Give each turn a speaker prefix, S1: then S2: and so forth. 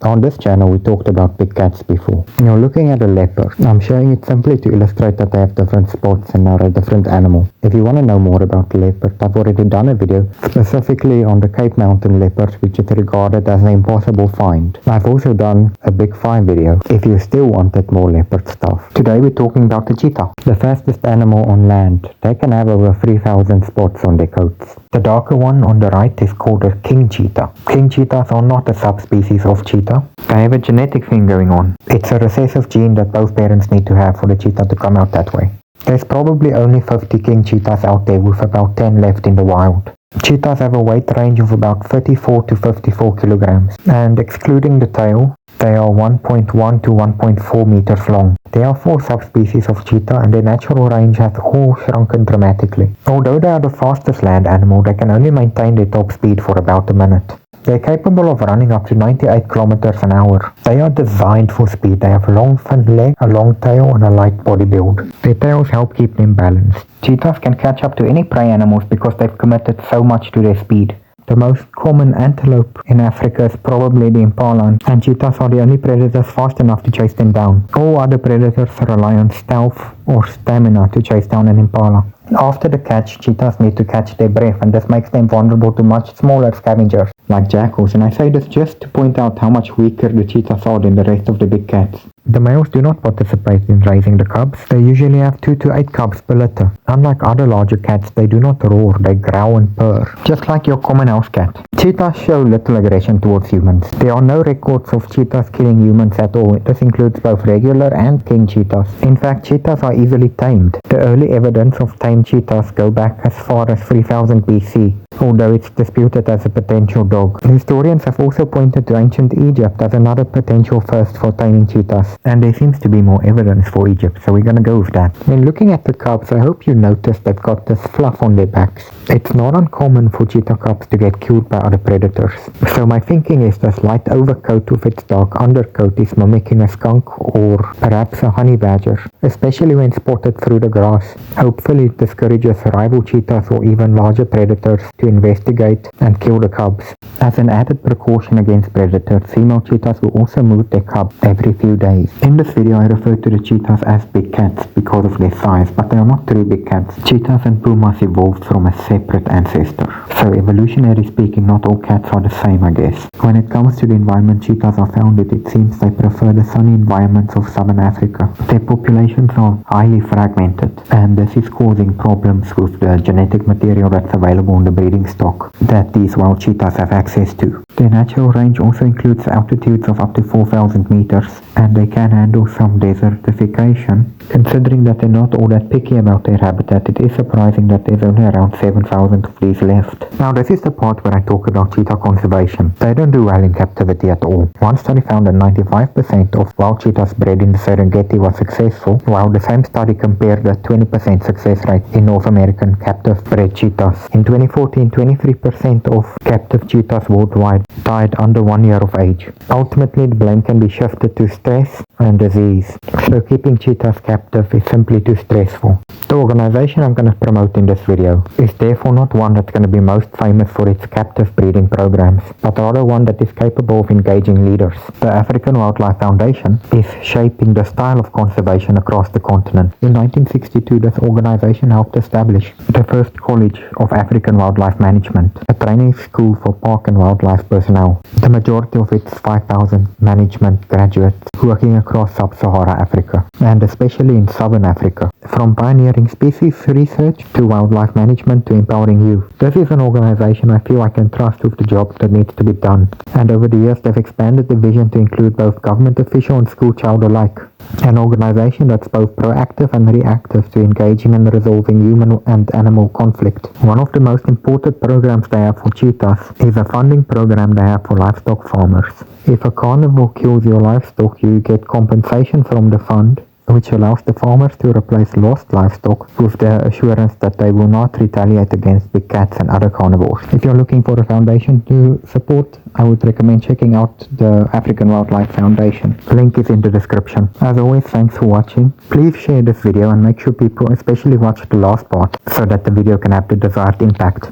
S1: On this channel we talked about big cats before. Now looking at a leopard, I'm showing it simply to illustrate that they have different spots and are a different animal. If you want to know more about the leopard, I've already done a video specifically on the Cape Mountain leopard, which is regarded as an impossible find. I've also done a big find video if you still wanted more leopard stuff. Today we're talking about the cheetah, the fastest animal on land. They can have over 3,000 spots on their coats. The darker one on the right is called a king cheetah. King cheetahs are not a subspecies of cheetah. They have a genetic thing going on. It's a recessive gene that both parents need to have for the cheetah to come out that way. There's probably only 50 king cheetahs out there, with about 10 left in the wild. Cheetahs have a weight range of about 34 to 54 kilograms, and excluding the tail, they are 1.1 to 1.4 meters long. There are 4 subspecies of cheetah, and their natural range has all shrunken dramatically. Although they are the fastest land animal, they can only maintain their top speed for about a minute. They're capable of running up to 98 kilometers an hour. They are designed for speed. They have long thin legs, a long tail, and a light body build. Their tails help keep them balanced. Cheetahs can catch up to any prey animals because they've committed so much to their speed. The most common antelope in Africa is probably the impala, and cheetahs are the only predators fast enough to chase them down. All other predators rely on stealth or stamina to chase down an impala. After the catch, cheetahs need to catch their breath, and this makes them vulnerable to much smaller scavengers like jackals, and I say this just to point out how much weaker the cheetahs are than the rest of the big cats. The males do not participate in raising the cubs. They usually have 2 to 8 cubs per litter. Unlike other larger cats, they do not roar, they growl and purr, just like your common house cat. Cheetahs show little aggression towards humans. There are no records of cheetahs killing humans at all. This includes both regular and king cheetahs. In fact, cheetahs are easily tamed. The early evidence of tamed cheetahs go back as far as 3000 BC, although it's disputed as a potential dog. Historians have also pointed to ancient Egypt as another potential first for taming cheetahs, and there seems to be more evidence for Egypt, so we're gonna go with that. When looking at the cubs, I hope you noticed they've got this fluff on their backs. It's not uncommon for cheetah cubs to get killed by other predators, so my thinking is this light overcoat with its dark undercoat is mimicking a skunk or perhaps a honey badger, especially when spotted through the grass. Hopefully it discourages rival cheetahs or even larger predators to investigate and kill the cubs. As an added precaution against predators, female cheetahs will also move their cubs every few days. In this video I refer to the cheetahs as big cats because of their size, but they are not true big cats. Cheetahs and pumas evolved from a separate ancestor, so evolutionary speaking not all cats are the same, I guess. When it comes to the environment cheetahs are found in, it seems they prefer the sunny environments of southern Africa. Their populations are highly fragmented, and this is causing problems with the genetic material that's available in the breeding stock that these wild cheetahs have access to. Their natural range also includes altitudes of up to 4,000 meters, and they can handle some desertification. Considering that they're not all that picky about their habitat, it is surprising that there's only around 7,000 of these left. Now this is the part where I talk about cheetah conservation. They don't do well in captivity at all. One study found that 95% of wild cheetahs bred in the Serengeti was successful, while the same study compared the 20% success rate in North American captive bred cheetahs. In 2014, 23% of captive cheetahs worldwide died under 1 year of age. Ultimately, the blame can be shifted to stress and disease, so keeping cheetahs captive is simply too stressful. The organization I'm going to promote in this video is therefore not one that's going to be most famous for its captive breeding programs, but rather one that is capable of engaging leaders. The African Wildlife Foundation is shaping the style of conservation across the continent. In 1962, this organization helped establish the first College of African Wildlife Management, a training school for park and wildlife personnel. The majority of its 5,000 management graduates working across sub-Sahara Africa, and especially in southern Africa. From pioneering species research to wildlife management to empowering youth. This is an organization I feel I can trust with the job that needs to be done. And over the years they've expanded the vision to include both government official and school child alike. An organization that's both proactive and reactive to engaging and resolving human and animal conflict. One of the most important programs they have for cheetahs is a funding program they have for livestock farmers. If a carnivore kills your livestock, you get compensation from the fund, which allows the farmers to replace lost livestock with the assurance that they will not retaliate against big cats and other carnivores. If you're looking for a foundation to support, I would recommend checking out the African Wildlife Foundation. Link is in the description. As always, thanks for watching. Please share this video and make sure people especially watch the last part so that the video can have the desired impact.